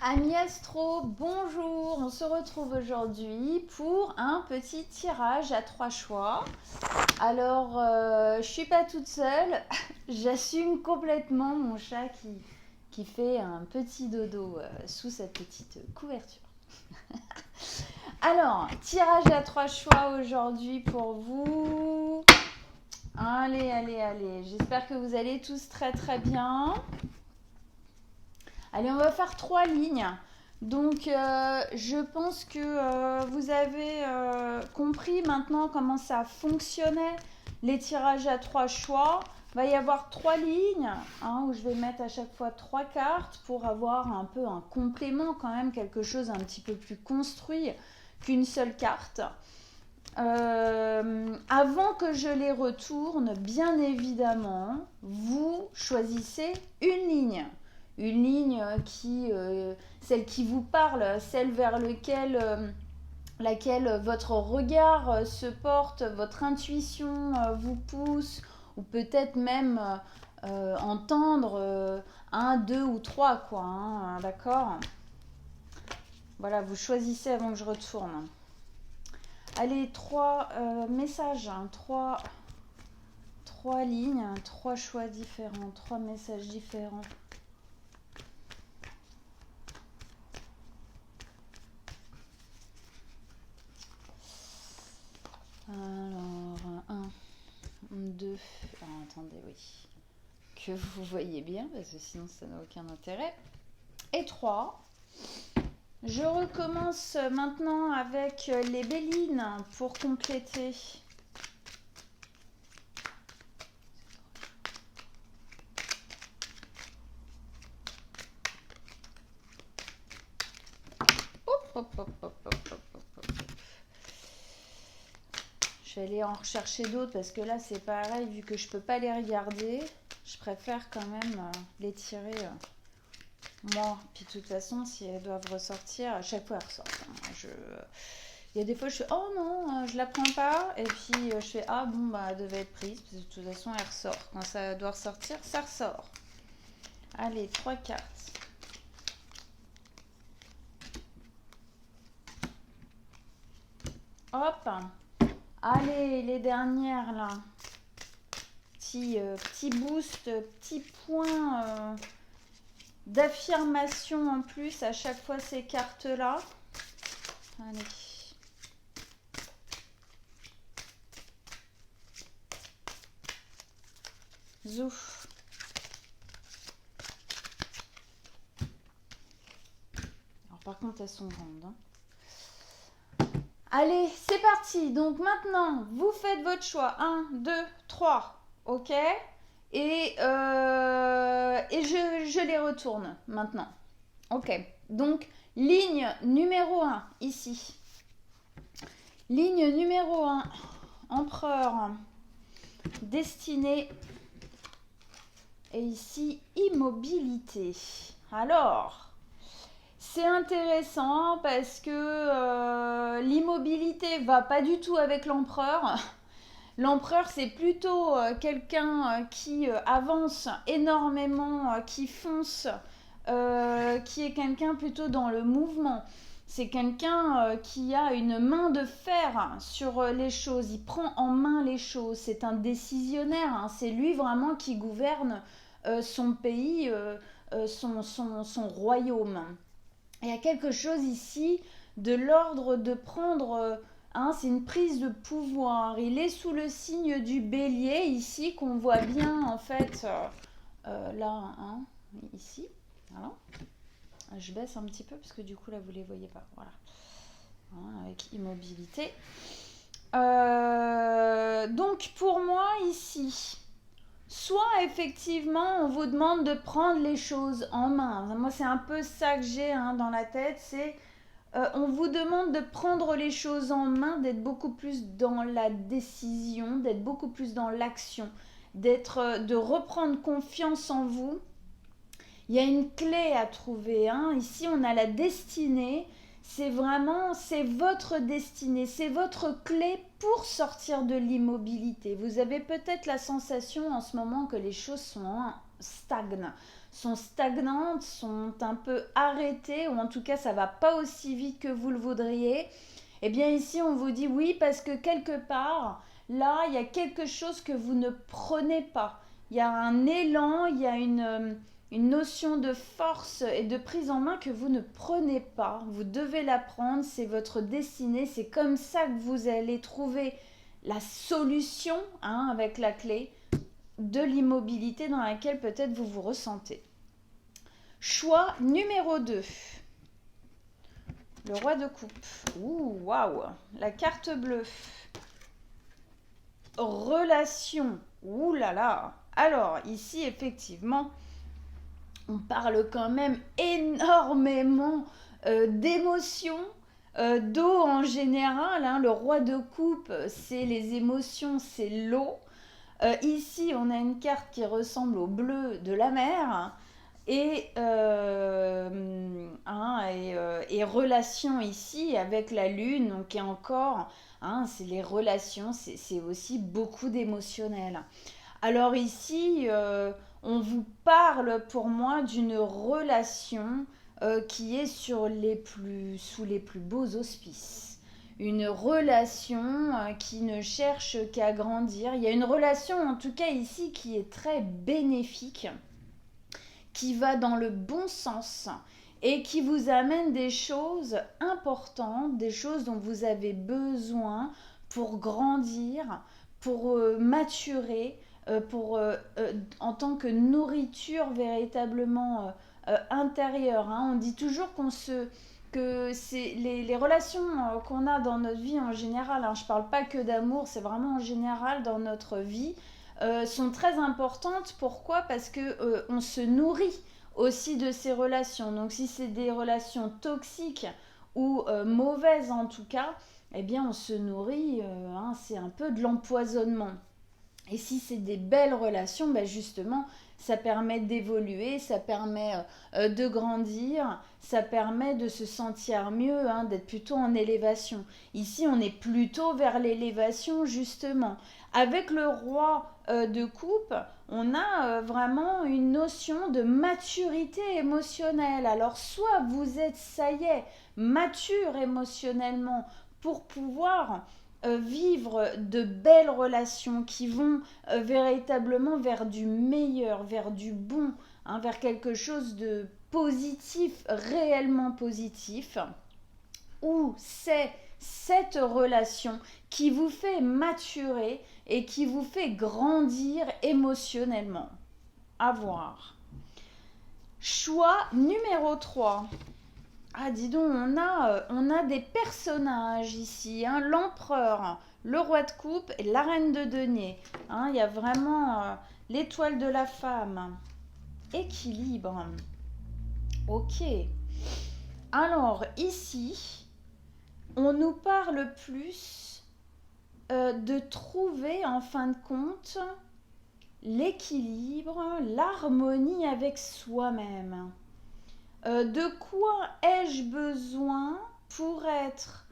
Amis Astro, bonjour, on se retrouve aujourd'hui pour un petit tirage à 3 choix. Alors, je suis pas toute seule, j'assume complètement mon chat qui fait un petit dodo sous cette petite couverture. Alors, tirage à 3 choix aujourd'hui pour vous. Allez, j'espère que vous allez tous très bien. Allez, on va faire 3 lignes. Donc, je pense que vous avez compris maintenant comment ça fonctionnait, les tirages à 3 choix. Il va y avoir 3 lignes où je vais mettre à chaque fois 3 cartes pour avoir un peu un complément quand même, quelque chose un petit peu plus construit qu'une seule carte. Avant que je les retourne, bien évidemment, vous choisissez une ligne. Une ligne celle qui vous parle, celle vers laquelle votre regard se porte, votre intuition vous pousse, ou peut-être même entendre un, deux ou trois, quoi, d'accord? Voilà, vous choisissez avant que je retourne. Allez, 3 messages, 3 lignes, 3 choix différents, 3 messages différents. Alors, 1, 2, attendez, oui, que vous voyez bien, parce que sinon ça n'a aucun intérêt. Et 3. Je recommence maintenant avec les bélines pour compléter. Je vais aller en rechercher d'autres parce que là c'est pareil, vu que je peux pas les regarder, je préfère quand même les tirer moi. Puis de toute façon, si elles doivent ressortir, à chaque fois elles ressortent. Il y a des fois je fais oh non, je la prends pas, et puis je fais ah bon bah elle devait être prise, parce que de toute façon elle ressort. Quand ça doit ressortir, ça ressort. Allez, 3 cartes. Hop. Allez, les dernières là. Petit boost, petit point d'affirmation en plus à chaque fois ces cartes là. Allez. Zouf. Alors par contre elles sont grandes. Allez, c'est parti. Donc maintenant, vous faites votre choix. 1, 2, 3. Ok. Et je les retourne maintenant. Ok. Donc, ligne numéro 1, ici. Ligne numéro 1, empereur, destinée. Et ici, immobilité. Alors, c'est intéressant parce que l'immobilité va pas du tout avec l'empereur. L'empereur, c'est plutôt quelqu'un qui avance énormément, qui fonce, qui est quelqu'un plutôt dans le mouvement. C'est quelqu'un qui a une main de fer sur les choses. Il prend en main les choses. C'est un décisionnaire. C'est lui vraiment qui gouverne son pays, son royaume. Il y a quelque chose ici de l'ordre de prendre, c'est une prise de pouvoir. Il est sous le signe du bélier ici, qu'on voit bien en fait là, ici. Voilà. Je baisse un petit peu parce que du coup là vous les voyez pas. Voilà. Avec immobilité. Donc pour moi ici, soit effectivement on vous demande de prendre les choses en main. Moi c'est un peu ça que j'ai dans la tête, c'est on vous demande de prendre les choses en main, d'être beaucoup plus dans la décision, d'être beaucoup plus dans l'action, de reprendre confiance en vous. Il y a une clé à trouver. Ici on a la destinée. C'est votre destinée, c'est votre clé pour sortir de l'immobilité. Vous avez peut-être la sensation en ce moment que les choses stagnent, sont stagnantes, sont un peu arrêtées, ou en tout cas ça va pas aussi vite que vous le voudriez, eh bien ici on vous dit oui parce que quelque part, là il y a quelque chose que vous ne prenez pas. Il y a un élan, il y a une notion de force et de prise en main que vous ne prenez pas. Vous devez la prendre, c'est votre destinée, c'est comme ça que vous allez trouver la solution avec la clé de l'immobilité dans laquelle peut-être vous vous ressentez. Choix numéro 2. Le roi de coupe. Ouh, waouh. La carte bleue. Relation. Ouh là là. Alors, ici, effectivement, on parle quand même énormément d'émotions, d'eau en général. Le roi de coupe, c'est les émotions, c'est l'eau. Ici, on a une carte qui ressemble au bleu de la mer. Et relation ici avec la lune, donc et encore, c'est les relations, c'est aussi beaucoup d'émotionnel. Alors ici, on vous parle pour moi d'une relation qui est sous les plus beaux auspices. Une relation qui ne cherche qu'à grandir. Il y a une relation en tout cas ici qui est très bénéfique, qui va dans le bon sens et qui vous amène des choses importantes, des choses dont vous avez besoin pour grandir, pour maturer, en tant que nourriture véritablement intérieure. On dit toujours que c'est les relations qu'on a dans notre vie en général, je ne parle pas que d'amour, c'est vraiment en général dans notre vie, sont très importantes. Pourquoi? Parce que on se nourrit aussi de ces relations. Donc si c'est des relations toxiques ou mauvaises en tout cas, eh bien on se nourrit, c'est un peu de l'empoisonnement. Et si c'est des belles relations, justement, ça permet d'évoluer, ça permet de grandir, ça permet de se sentir mieux, d'être plutôt en élévation. Ici, on est plutôt vers l'élévation, justement. Avec le roi de coupe, on a vraiment une notion de maturité émotionnelle. Alors, soit vous êtes, ça y est, mature émotionnellement pour pouvoir vivre de belles relations qui vont véritablement vers du meilleur, vers du bon, vers quelque chose de positif, réellement positif, ou c'est cette relation qui vous fait maturer et qui vous fait grandir émotionnellement. À voir. Choix numéro 3. Ah, dis donc, on a des personnages ici, l'empereur, le roi de coupe et la reine de denier. Il y a vraiment l'étoile de la femme. Équilibre. Ok. Alors, ici, on nous parle plus de trouver, en fin de compte, l'équilibre, l'harmonie avec soi-même. De quoi ai-je besoin pour être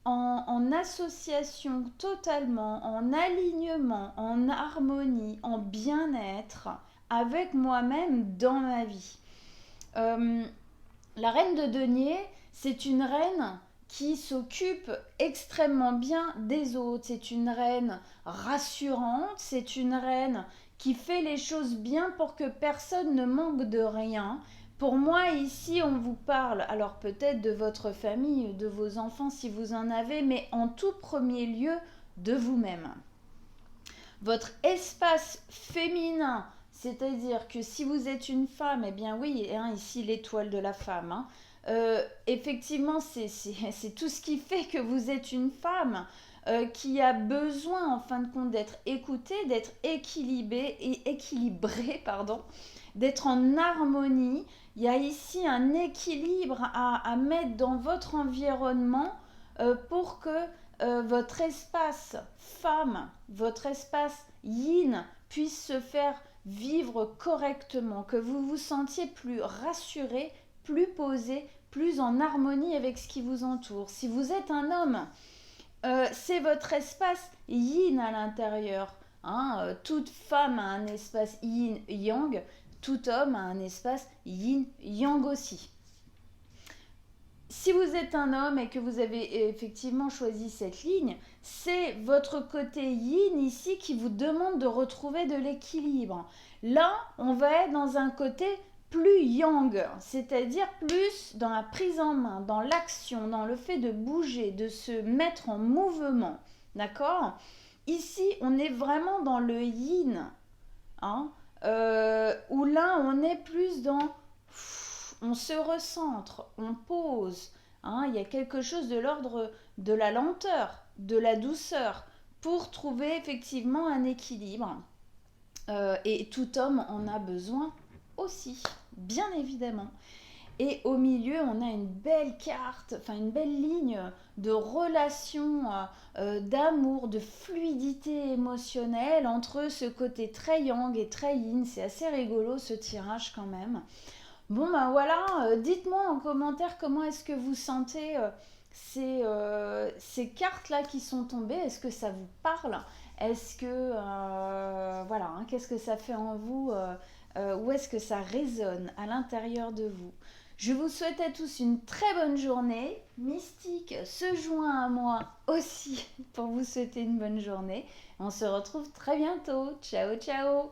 en association totalement, en alignement, en harmonie, en bien-être avec moi-même dans ma vie. La reine de denier, c'est une reine qui s'occupe extrêmement bien des autres. C'est une reine rassurante, c'est une reine qui fait les choses bien pour que personne ne manque de rien. Pour moi, ici, on vous parle, alors peut-être de votre famille, de vos enfants si vous en avez, mais en tout premier lieu, de vous-même. Votre espace féminin, c'est-à-dire que si vous êtes une femme, eh bien oui, ici l'étoile de la femme, effectivement, c'est tout ce qui fait que vous êtes une femme qui a besoin, en fin de compte, d'être écoutée, d'être équilibrée, d'être en harmonie. Il y a ici un équilibre à mettre dans votre environnement pour que votre espace femme, votre espace yin puisse se faire vivre correctement, que vous vous sentiez plus rassuré, plus posé, plus en harmonie avec ce qui vous entoure. Si vous êtes un homme, c'est votre espace yin à l'intérieur. Toute femme a un espace yin-yang. tout homme a un espace yin-yang aussi. Si vous êtes un homme et que vous avez effectivement choisi cette ligne, c'est votre côté yin ici qui vous demande de retrouver de l'équilibre. Là, on va être dans un côté plus yang, c'est-à-dire plus dans la prise en main, dans l'action, dans le fait de bouger, de se mettre en mouvement. D'accord ? Ici, on est vraiment dans le yin, hein, où là, on est plus dans... On se recentre, on pose. Hein, il y a quelque chose de l'ordre de la lenteur, de la douceur, pour trouver effectivement un équilibre. Et tout homme en a besoin aussi, bien évidemment. Et au milieu, on a une belle carte, enfin une belle ligne de relation, d'amour, de fluidité émotionnelle entre ce côté très yang et très yin. C'est assez rigolo ce tirage quand même. Bon ben voilà, dites-moi en commentaire comment est-ce que vous sentez ces cartes-là qui sont tombées. Est-ce que ça vous parle? Est-ce que, voilà, hein, qu'est-ce que ça fait en vous? Où est-ce que ça résonne à l'intérieur de vous? Je vous souhaite à tous une très bonne journée. Mystique se joint à moi aussi pour vous souhaiter une bonne journée. On se retrouve très bientôt. Ciao, ciao!